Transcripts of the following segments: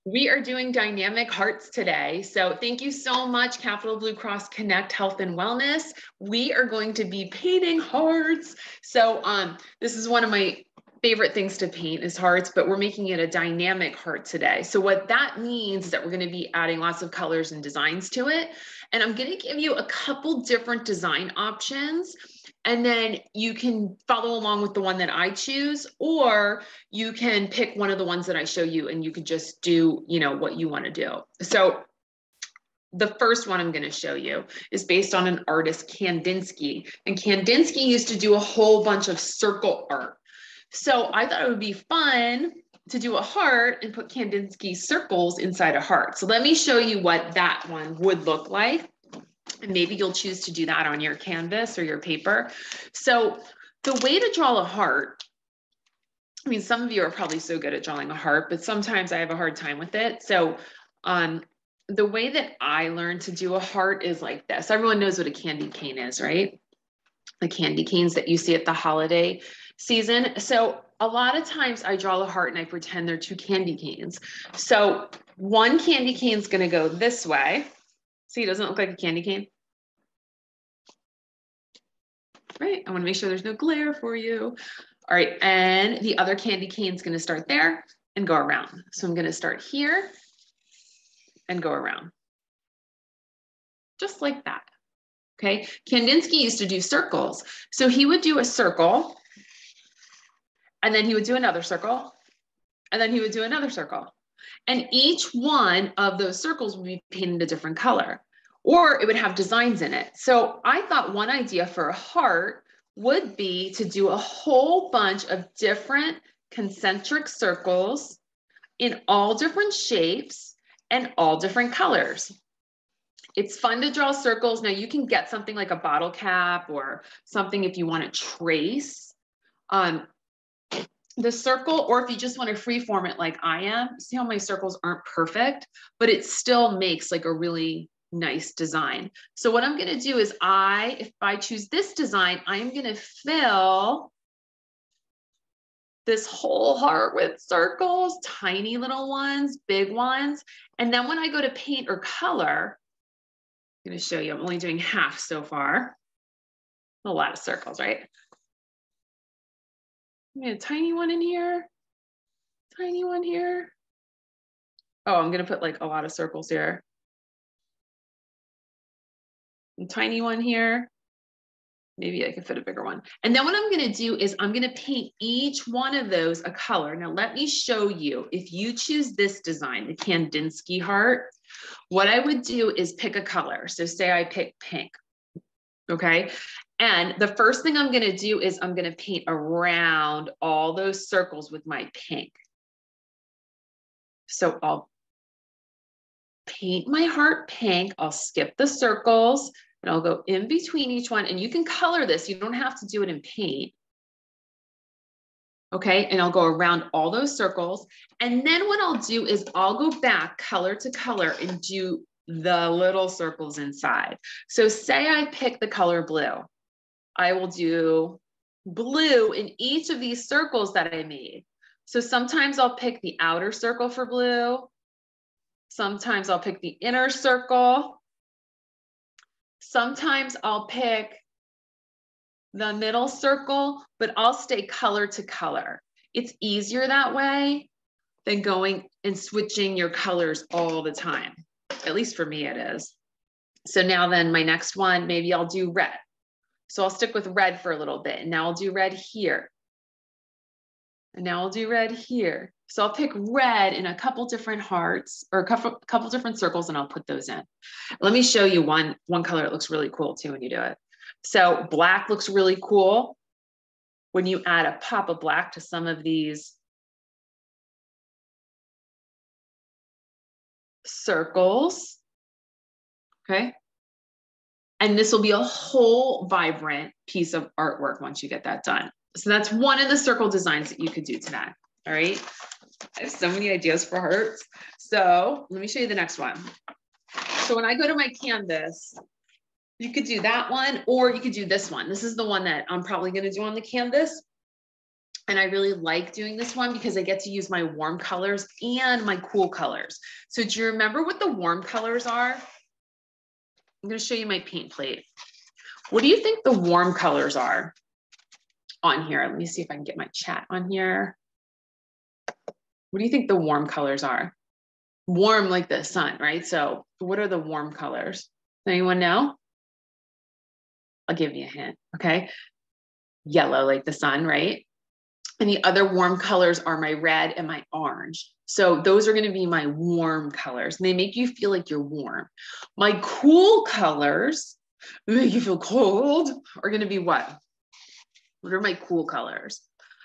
We are doing dynamic hearts today. So thank you so much, Capital Blue Cross Connect Health and Wellness. We are going to be painting hearts. So this is one of my favorite things to paint is hearts, but we're making it a dynamic heart today. So what that means is that we're going to be adding lots of colors and designs to it. And I'm going to give you a couple different design options. And then you can follow along with the one that I choose, or you can pick one of the ones that I show you and you could just do, you know, what you want to do. So the first one I'm going to show you is based on an artist, Kandinsky. And Kandinsky used to do a whole bunch of circle art. So I thought it would be fun to do a heart and put Kandinsky circles inside a heart. So let me show you what that one would look like. And maybe you'll choose to do that on your canvas or your paper. So the way to draw a heart, I mean, some of you are probably so good at drawing a heart, but sometimes I have a hard time with it. So the way that I learned to do a heart is like this. Everyone knows what a candy cane is, right? The candy canes that you see at the holiday season. So a lot of times I draw a heart and I pretend they're two candy canes. So one candy cane is going to go this way. See, it doesn't look like a candy cane. Right, I want to make sure there's no glare for you. All right, and the other candy cane is going to start there and go around. So I'm going to start here and go around. Just like that. Okay, Kandinsky used to do circles. So he would do a circle, and then he would do another circle, and then he would do another circle. And each one of those circles would be painted a different color, or it would have designs in it. So I thought one idea for a heart would be to do a whole bunch of different concentric circles in all different shapes and all different colors. It's fun to draw circles. Now you can get something like a bottle cap or something if you want to trace the circle, or if you just want to freeform it like I am. See how my circles aren't perfect, but it still makes like a really nice design. So what I'm going to do is if I choose this design, I am going to fill this whole heart with circles, tiny little ones, big ones. And then when I go to paint or color, I'm going to show you, I'm only doing half so far. A lot of circles, right? A tiny one in here, tiny one here. Oh, I'm going to put like a lot of circles here. A tiny one here. Maybe I can fit a bigger one. And then what I'm going to do is I'm going to paint each one of those a color. Now let me show you, if you choose this design, the Kandinsky heart, what I would do is pick a color. So say I pick pink, okay? And the first thing I'm going to do is I'm going to paint around all those circles with my pink. So I'll paint my heart pink. I'll skip the circles and I'll go in between each one. And you can color this. You don't have to do it in paint. Okay, and I'll go around all those circles. And then what I'll do is I'll go back color to color and do the little circles inside. So say I pick the color blue. I will do blue in each of these circles that I made. So sometimes I'll pick the outer circle for blue. Sometimes I'll pick the inner circle. Sometimes I'll pick the middle circle, but I'll stay color to color. It's easier that way than going and switching your colors all the time. At least for me it is. So now then my next one, maybe I'll do red. So I'll stick with red for a little bit. And now I'll do red here. And now I'll do red here. So I'll pick red in a couple different hearts or a couple different circles and I'll put those in. Let me show you one color that looks really cool too when you do it. So black looks really cool when you add a pop of black to some of these circles, okay? And this will be a whole vibrant piece of artwork once you get that done. So that's one of the circle designs that you could do today, all right? I have so many ideas for hearts. So let me show you the next one. So when I go to my canvas, you could do that one, or you could do this one. This is the one that I'm probably gonna do on the canvas. And I really like doing this one because I get to use my warm colors and my cool colors. So do you remember what the warm colors are? I'm going to show you my paint plate. What do you think the warm colors are on here? Let me see if I can get my chat on here. What do you think the warm colors are? Warm like the sun, right? So what are the warm colors? Anyone know? I'll give you a hint, okay? Yellow like the sun, right? And the other warm colors are my red and my orange. So those are going to be my warm colors. And they make you feel like you're warm. My cool colors make you feel cold are going to be what? What are my cool colors?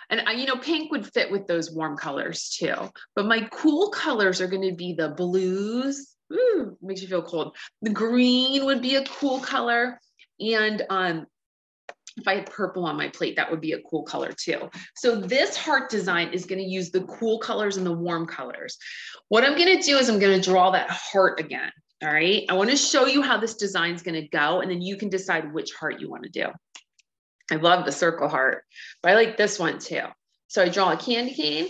And you know, pink would fit with those warm colors too. But my cool colors are going to be the blues. Ooh, makes you feel cold. The green would be a cool color. And if I had purple on my plate, that would be a cool color too. So this heart design is going to use the cool colors and the warm colors. What I'm going to do is I'm going to draw that heart again. All right. I want to show you how this design is going to go, and then you can decide which heart you want to do. I love the circle heart, but I like this one too. So I draw a candy cane,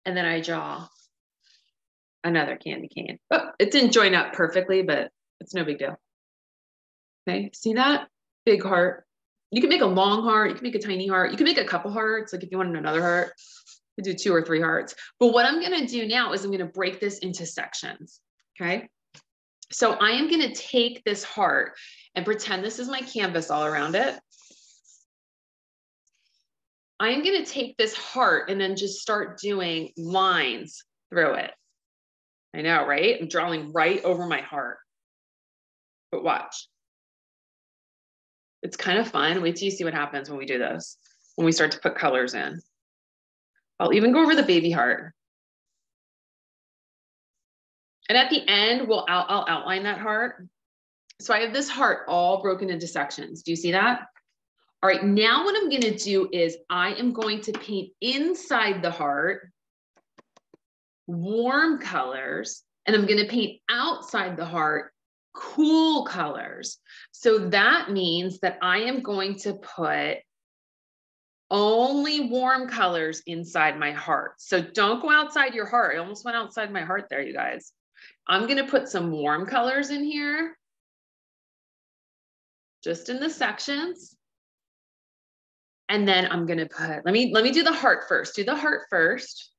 and then I draw another candy cane. Oh, it didn't join up perfectly, but it's no big deal. Okay. See that? Big heart. You can make a long heart. You can make a tiny heart. You can make a couple hearts. Like if you want another heart, you can do 2 or 3 hearts. But what I'm going to do now is I'm going to break this into sections. Okay. So I am going to take this heart and pretend this is my canvas all around it. I am going to take this heart and then just start doing lines through it. I know, right? I'm drawing right over my heart. But watch. It's kind of fun. Wait till you see what happens when we do this, when we start to put colors in. I'll even go over the baby heart. And at the end, I'll outline that heart. So I have this heart all broken into sections. Do you see that? All right, now what I'm going to do is I am going to paint inside the heart warm colors, and I'm going to paint outside the heart cool colors. So that means that I am going to put only warm colors inside my heart. So don't go outside your heart. I almost went outside my heart there, you guys. I'm going to put some warm colors in here, just in the sections. And then I'm going to put, let me do the heart first. Do the heart first.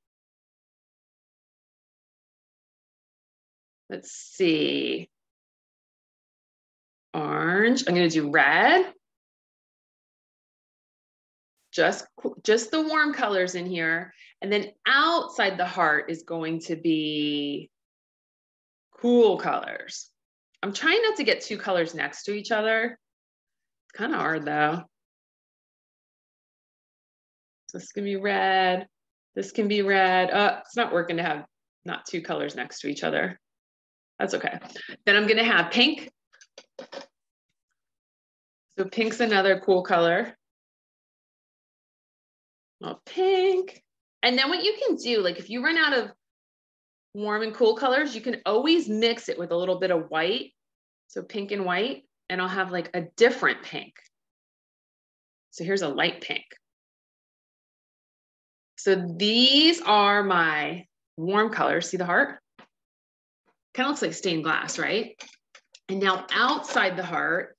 Let's see. Orange. I'm going to do red. Just the warm colors in here. And then outside the heart is going to be cool colors. I'm trying not to get 2 colors next to each other. It's kind of hard though. So this can be red. This can be red. It's not working to have not 2 colors next to each other. That's okay. Then I'm going to have pink. So pink's another cool color. Oh, pink. And then what you can do, like if you run out of warm and cool colors, you can always mix it with a little bit of white. So pink and white, and I'll have like a different pink. So here's a light pink. So these are my warm colors. See the heart? Kind of looks like stained glass, right? And now outside the heart,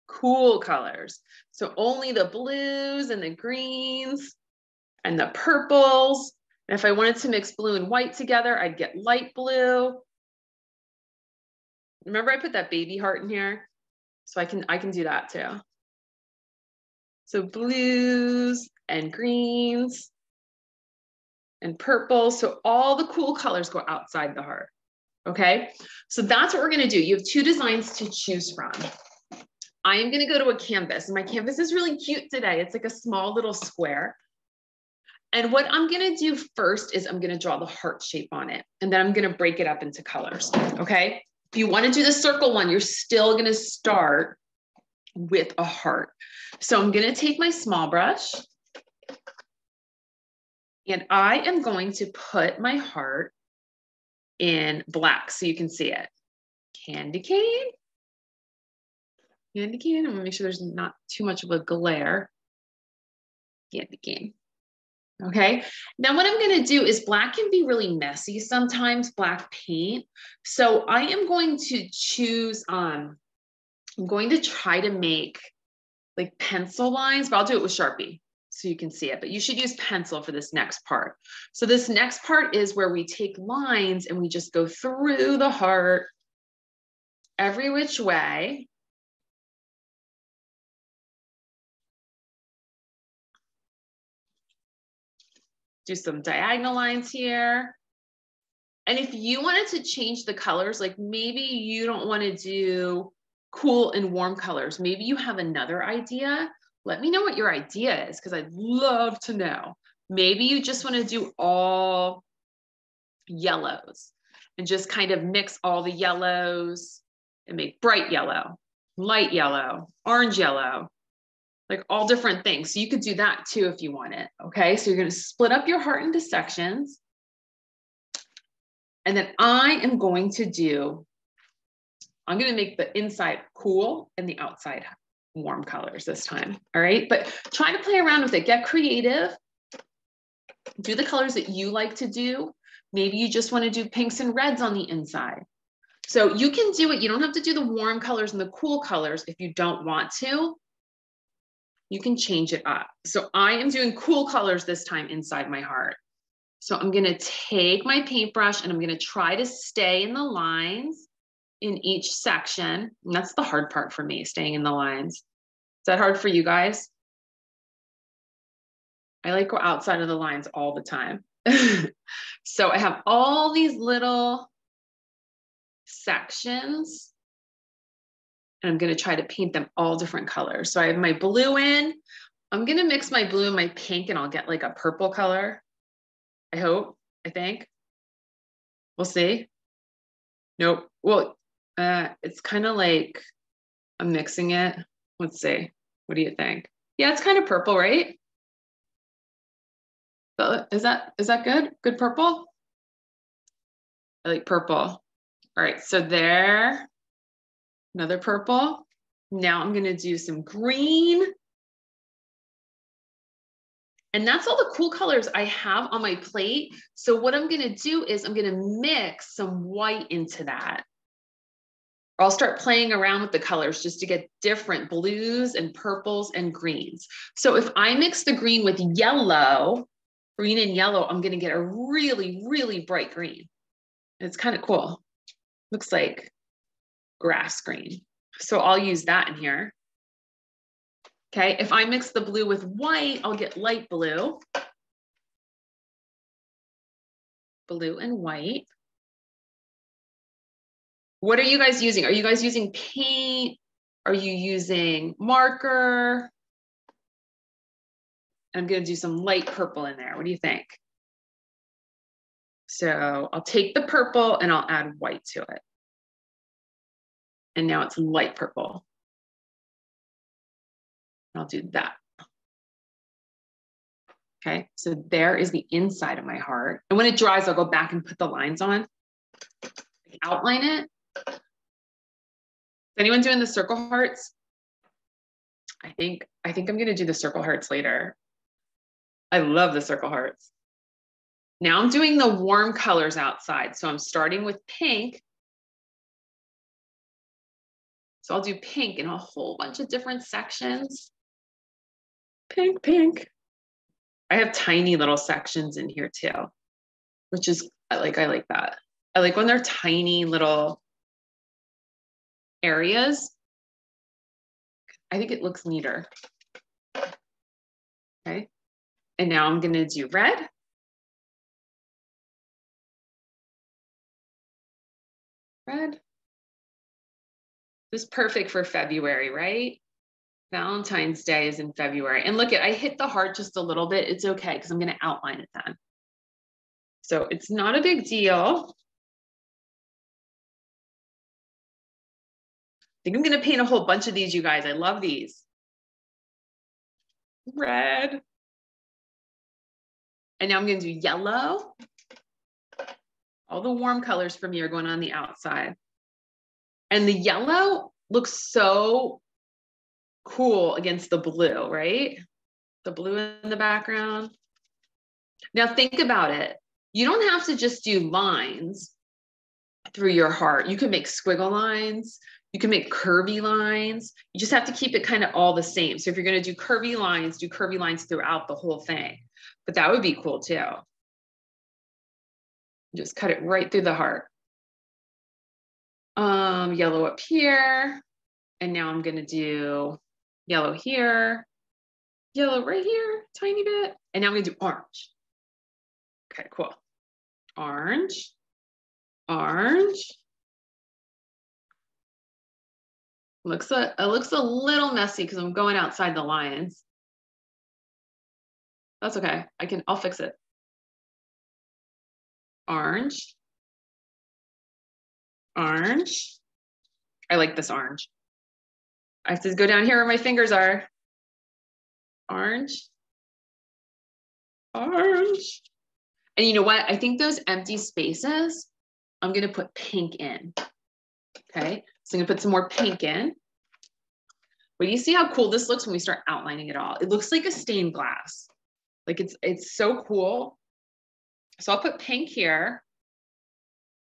cool colors. So only the blues and the greens and the purples. And if I wanted to mix blue and white together, I'd get light blue. Remember I put that baby heart in here? So I can do that too. So blues and greens and purple. So all the cool colors go outside the heart. Okay, so that's what we're going to do. You have 2 designs to choose from. I am going to go to a canvas. My canvas is really cute today. It's like a small little square. And what I'm going to do first is I'm going to draw the heart shape on it. And then I'm going to break it up into colors. Okay, if you want to do the circle one, you're still going to start with a heart. So I'm going to take my small brush. And I am going to put my heart in black so you can see it. Candy cane. Candy cane. I'm gonna make sure there's not too much of a glare. Candy cane. Okay, then what I'm going to do is black can be really messy sometimes, black paint. So I am going to choose, I'm going to try to make like pencil lines, but I'll do it with Sharpie so you can see it, but you should use pencil for this next part. So this next part is where we take lines and we just go through the heart every which way. Do some diagonal lines here. And if you wanted to change the colors, like maybe you don't want to do cool and warm colors, maybe you have another idea, let me know what your idea is, because I'd love to know. Maybe you just want to do all yellows and just kind of mix all the yellows and make bright yellow, light yellow, orange yellow, like all different things. So you could do that too if you want it. Okay, so you're going to split up your heart into sections. And then I'm going to make the inside cool and the outside warm colors this time. All right, but try to play around with it. Get creative. Do the colors that you like to do. Maybe you just want to do pinks and reds on the inside. So you can do it. You don't have to do the warm colors and the cool colors if you don't want to. You can change it up. So I am doing cool colors this time inside my heart. So I'm going to take my paintbrush and I'm going to try to stay in the lines in each section. And that's the hard part for me, staying in the lines. Is that hard for you guys? I like go outside of the lines all the time. So I have all these little sections and I'm going to try to paint them all different colors. So I have my blue in. I'm going to mix my blue and my pink and I'll get like a purple color. I hope, I think. We'll see. Nope. Well, it's kind of like I'm mixing it. Let's see. What do you think? Yeah, it's kind of purple, right? Is that good? Good purple? I like purple. All right, so there, another purple. Now I'm gonna do some green. And that's all the cool colors I have on my plate. So what I'm gonna do is I'm gonna mix some white into that. Or I'll start playing around with the colors just to get different blues and purples and greens. So if I mix the green with yellow, green and yellow, I'm gonna get a really, really bright green. It's kind of cool. Looks like grass green. So I'll use that in here. Okay, if I mix the blue with white, I'll get light blue. Blue and white. What are you guys using? Are you guys using paint? Are you using marker? I'm gonna do some light purple in there. What do you think? So I'll take the purple and I'll add white to it. And now it's light purple. I'll do that. Okay, so there is the inside of my heart. And when it dries, I'll go back and put the lines on, outline it. Is anyone doing the circle hearts? I think I'm gonna do the circle hearts later. I love the circle hearts. Now I'm doing the warm colors outside. So I'm starting with pink. So I'll do pink in a whole bunch of different sections. Pink, pink. I have tiny little sections in here too, which is, I like that. I like when they're tiny little areas. I think it looks neater. Okay. And now I'm gonna do red. Red. This is perfect for February, right? Valentine's Day is in February. And look, I hit the heart just a little bit. It's okay, because I'm gonna outline it then. So it's not a big deal. I think I'm gonna paint a whole bunch of these, you guys. I love these. Red. And now I'm gonna do yellow. All the warm colors for me are going on the outside. And the yellow looks so cool against the blue, right? the blue in the background. Now think about it. You don't have to just do lines through your heart. You can make squiggle lines. You can make curvy lines. You just have to keep it kind of all the same. So if you're going to do curvy lines, do curvy lines throughout the whole thing. But that would be cool too. Just cut it right through the heart. Yellow up here. And now I'm going to do yellow here, yellow right here, tiny bit. And now I'm going to do orange. Okay, cool. Orange, orange. It looks a little messy because I'm going outside the lines. That's okay. I'll fix it. Orange, orange. I like this orange. I have to go down here where my fingers are. Orange, orange. And you know what? I think those empty spaces, I'm going to put pink in. Okay, so I'm going to put some more pink in. But you see how cool this looks when we start outlining it all? It looks like a stained glass. Like it's so cool. So I'll put pink here.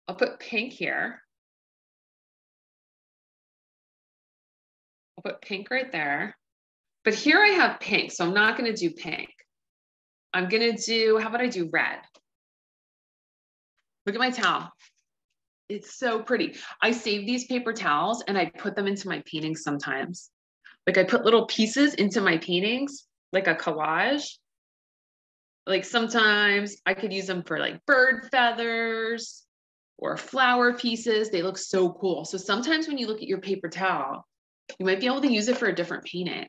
I'll put pink here. I'll put pink right there. But here I have pink, so I'm not going to do pink. I'm going to do, how about I do red? Look at my towel. It's so pretty. I save these paper towels and I put them into my paintings sometimes. Like I put little pieces into my paintings, like a collage. Like sometimes I could use them for like bird feathers or flower pieces. They look so cool. So sometimes when you look at your paper towel, you might be able to use it for a different painting.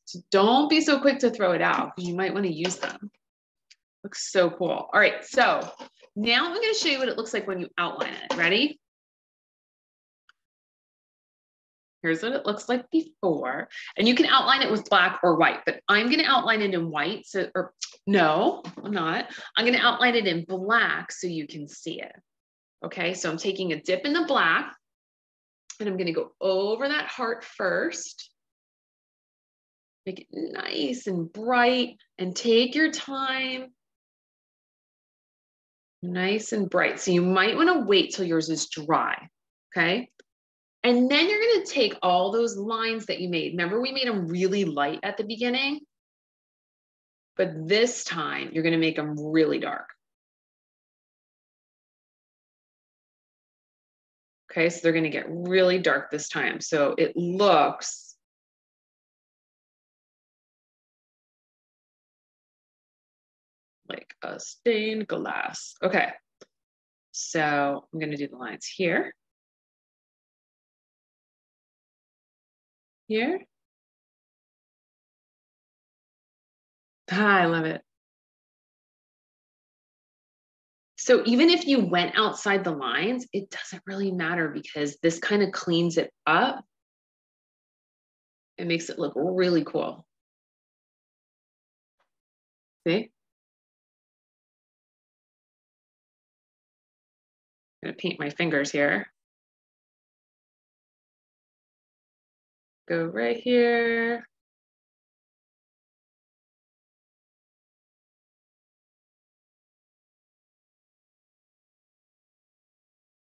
So don't be so quick to throw it out because you might want to use them. Looks so cool. All right, so now I'm going to show you what it looks like when you outline it. Ready? Here's what it looks like before. And you can outline it with black or white, but I'm going to outline it in white. So, or no, I'm not. I'm going to outline it in black so you can see it. Okay, so I'm taking a dip in the black and I'm going to go over that heart first. Make it nice and bright and take your time. Nice and bright. So you might want to wait till yours is dry. Okay. And then you're going to take all those lines that you made. Remember, we made them really light at the beginning, but this time you're going to make them really dark. Okay, so they're going to get really dark this time. So it looks like a stained glass. Okay, so I'm going to do the lines here. Here. Ah, I love it. So even if you went outside the lines, it doesn't really matter because this kind of cleans it up. It makes it look really cool. See? I'm gonna paint my fingers here. Go right here.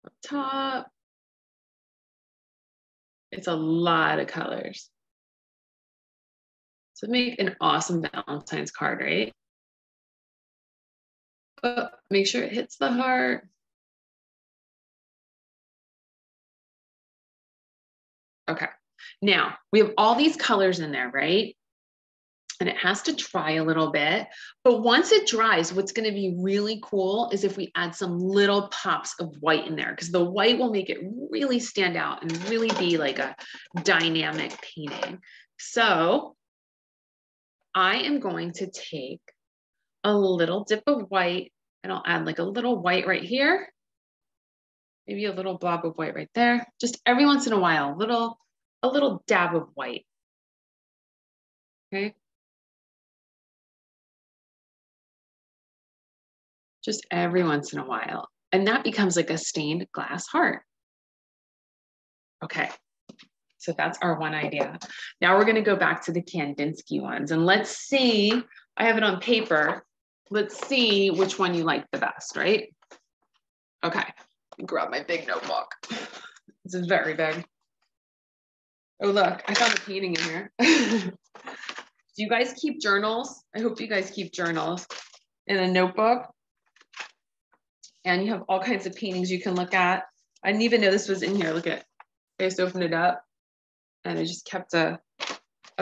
Up top. It's a lot of colors. So make an awesome Valentine's card, right? Oh, make sure it hits the heart. Okay, now we have all these colors in there, right? And it has to dry a little bit. But once it dries, what's going to be really cool is if we add some little pops of white in there, because the white will make it really stand out and really be like a dynamic painting. So I am going to take a little dip of white and I'll add like a little white right here. Maybe a little blob of white right there. Just every once in a while, a little dab of white. Okay. Just every once in a while. And that becomes like a stained glass heart. Okay. So that's our one idea. Now we're gonna go back to the Kandinsky ones and let's see, I have it on paper. Let's see which one you like the best, right? Okay, grab my big notebook. This is very big. Oh, look, I found a painting in here. Do you guys keep journals? I hope you guys keep journals in a notebook. And you have all kinds of paintings you can look at. I didn't even know this was in here. Look at, I just opened it up and I just kept a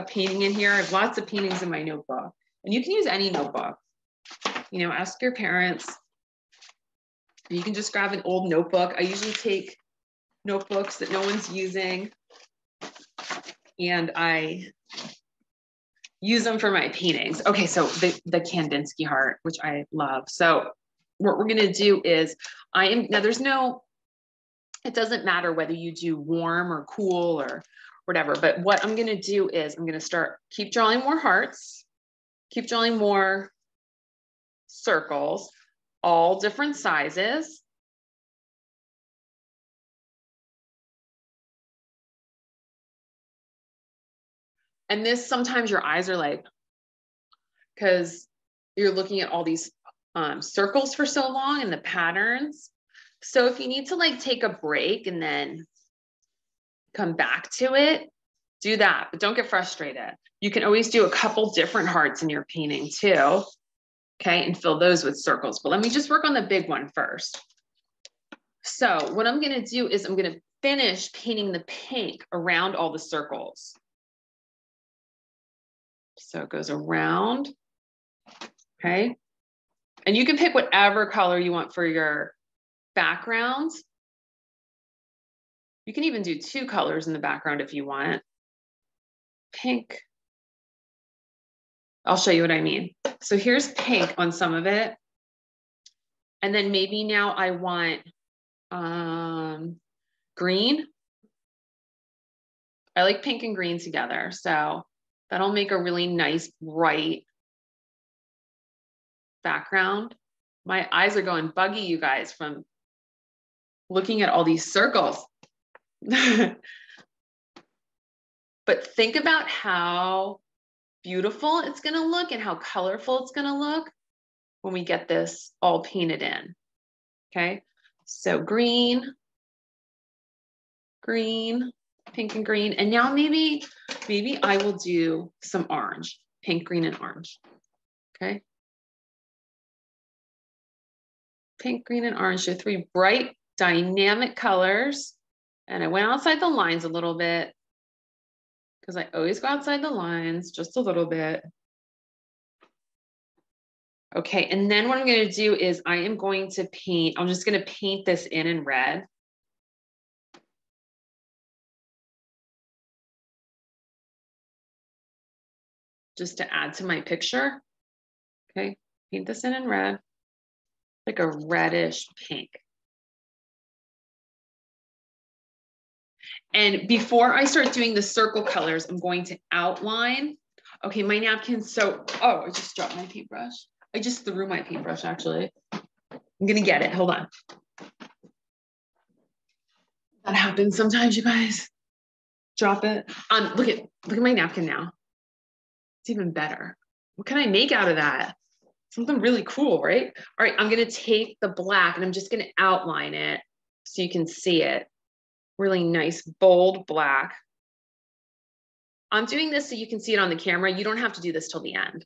painting in here. I have lots of paintings in my notebook. And you can use any notebook. You know, ask your parents. You can just grab an old notebook. I usually take notebooks that no one's using and I use them for my paintings. Okay, so the Kandinsky heart, which I love. So what we're gonna do is, now there's no, it doesn't matter whether you do warm or cool or whatever, but what I'm gonna do is I'm gonna keep drawing more hearts, keep drawing more circles, all different sizes. And this, sometimes your eyes are like, because you're looking at all these circles for so long and the patterns. So if you need to like take a break and then come back to it, do that, but don't get frustrated. You can always do a couple different hearts in your painting too, okay, and fill those with circles. But let me just work on the big one first. So what I'm gonna do is I'm gonna finish painting the pink around all the circles. So it goes around, okay? And you can pick whatever color you want for your background. You can even do 2 colors in the background if you want. Pink. I'll show you what I mean. So here's pink on some of it. And then maybe now I want green. I like pink and green together. So that'll make a really nice, bright background. My eyes are going buggy, you guys, from looking at all these circles. But think about how beautiful it's gonna look and how colorful it's gonna look when we get this all painted in, okay? So green, green, pink and green. And now maybe I will do some orange, pink, green, and orange, okay? Pink, green, and orange, so 3 bright, dynamic colors. And I went outside the lines a little bit because I always go outside the lines just a little bit. Okay, and then what I'm gonna do is I am going to paint, I'm just gonna paint this in red. Just to add to my picture. Okay, paint this in red, like a reddish pink. And before I start doing the circle colors, I'm going to outline. Okay, my napkin, so, oh, I just dropped my paintbrush. I just threw my paintbrush, actually. I'm gonna get it, hold on. That happens sometimes, you guys. Drop it. Look at my napkin now. It's even better. What can I make out of that? Something really cool, right? All right, I'm gonna take the black and I'm just gonna outline it so you can see it. Really nice, bold black. I'm doing this so you can see it on the camera. You don't have to do this till the end.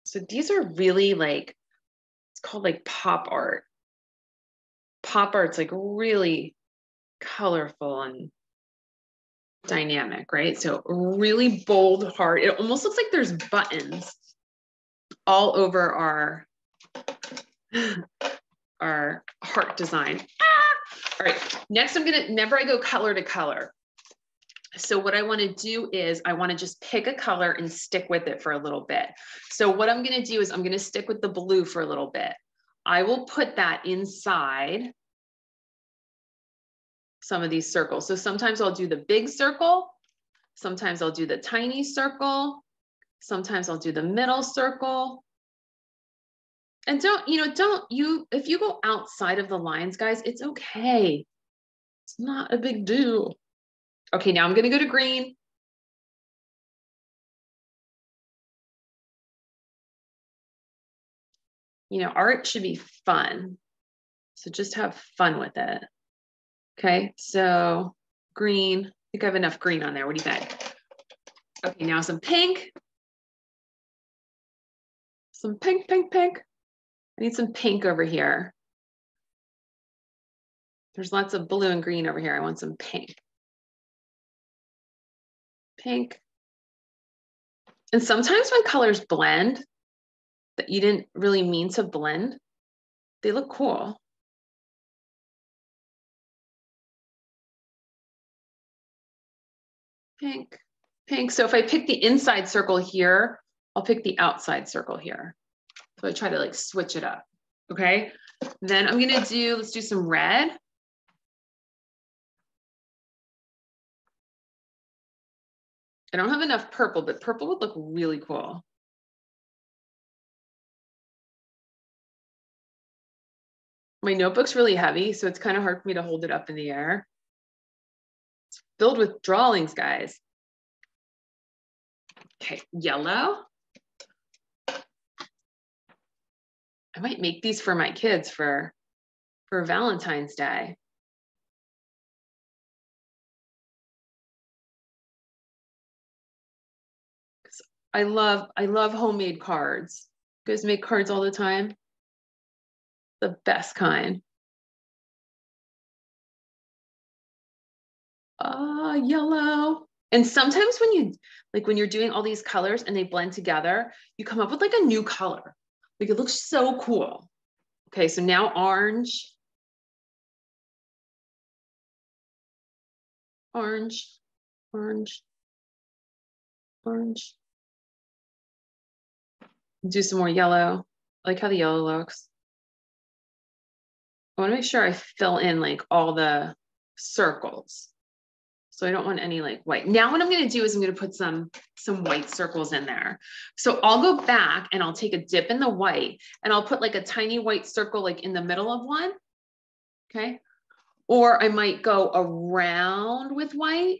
So these are really like, it's called like pop art. Pop art's like really colorful and dynamic, right? So really bold heart. It almost looks like there's buttons all over our heart design. All right, next remember I go color to color. So what I wanna do is I wanna just pick a color and stick with it for a little bit. So what I'm gonna do is I'm gonna stick with the blue for a little bit. I will put that inside some of these circles. So sometimes I'll do the big circle. Sometimes I'll do the tiny circle. Sometimes I'll do the middle circle. And if you go outside of the lines, guys, it's okay. It's not a big deal. Okay, now I'm gonna go to green. Art should be fun. So just have fun with it. Okay, so green, I think I have enough green on there. What do you think? Okay, now some pink. Some pink, pink, pink. I need some pink over here. There's lots of blue and green over here. I want some pink. Pink. And sometimes when colors blend that you didn't really mean to blend, they look cool. Pink, pink. So if I pick the inside circle here, I'll pick the outside circle here. So I try to like switch it up. Okay. Then I'm gonna let's do some red. I don't have enough purple, but purple would look really cool. My notebook's really heavy, so it's kind of hard for me to hold it up in the air. It's filled with drawings, guys. Okay, yellow. I might make these for my kids for Valentine's Day. I love homemade cards. You guys make cards all the time? The best kind. Yellow. And sometimes when you're doing all these colors and they blend together, you come up with like a new color. Like it looks so cool. Okay, so now orange. Orange, orange, orange. Do some more yellow. I like how the yellow looks. I want to make sure I fill in like all the circles. So I don't want any like white. Now what I'm going to do is I'm going to put some white circles in there. So I'll go back and I'll take a dip in the white and I'll put like a tiny white circle like in the middle of one. Okay. Or I might go around with white.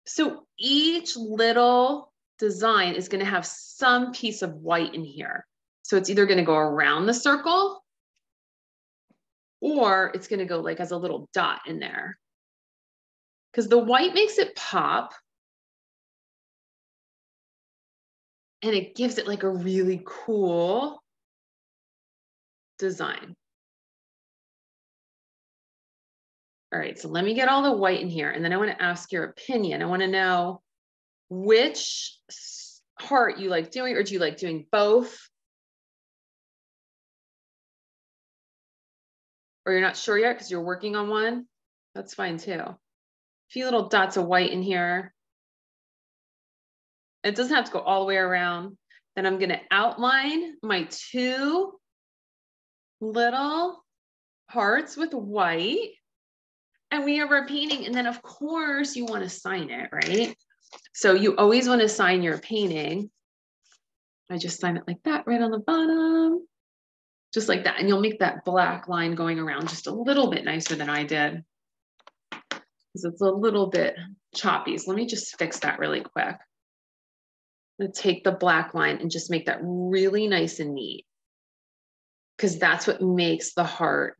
So each little design is going to have some piece of white in here. So it's either going to go around the circle or it's going to go like as a little dot in there. Because the white makes it pop and it gives it like a really cool design. All right, so let me get all the white in here and then I want to ask your opinion. I want to know which heart you like doing, or do you like doing both? Or you're not sure yet because you're working on one? That's fine too. A few little dots of white in here. It doesn't have to go all the way around. Then I'm going to outline my two little hearts with white. And we have our painting. And then of course you want to sign it, right? So you always want to sign your painting. I just sign it like that right on the bottom, just like that. And you'll make that black line going around just a little bit nicer than I did, because it's a little bit choppy. So let me just fix that really quick. I'm going to take the black line and just make that really nice and neat, because that's what makes the heart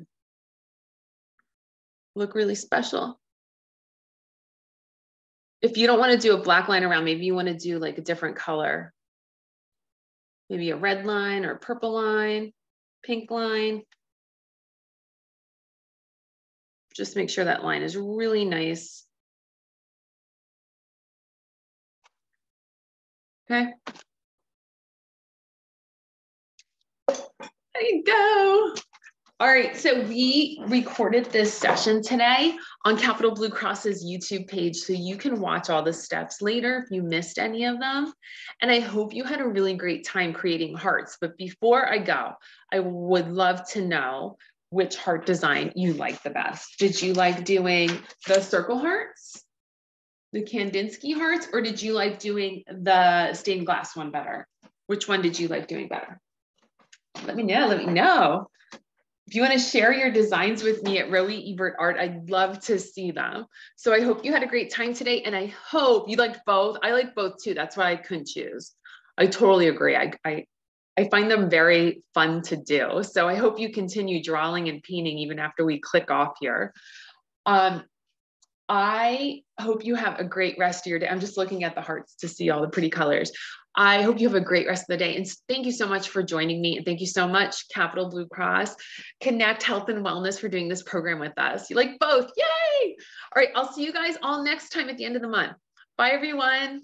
look really special. If you don't want to do a black line around, maybe you want to do like a different color. Maybe a red line or a purple line, pink line. Just make sure that line is really nice. Okay. There you go. All right, so we recorded this session today on Capital Blue Cross's YouTube page, so you can watch all the steps later if you missed any of them. And I hope you had a really great time creating hearts. But before I go, I would love to know which heart design you like the best. Did you like doing the circle hearts, the Kandinsky hearts, or did you like doing the stained glass one better? Which one did you like doing better? Let me know. Let me know. If you want to share your designs with me at Roey Ebert Art, I'd love to see them. So I hope you had a great time today, and I hope you liked both. I like both too. That's why I couldn't choose. I totally agree. I find them very fun to do. So I hope you continue drawing and painting even after we click off here. I hope you have a great rest of your day. I'm just looking at the hearts to see all the pretty colors. I hope you have a great rest of the day. And thank you so much for joining me. And thank you so much, Capital Blue Cross, Connect Health and Wellness, for doing this program with us. You like both. Yay! All right, I'll see you guys all next time at the end of the month. Bye, everyone.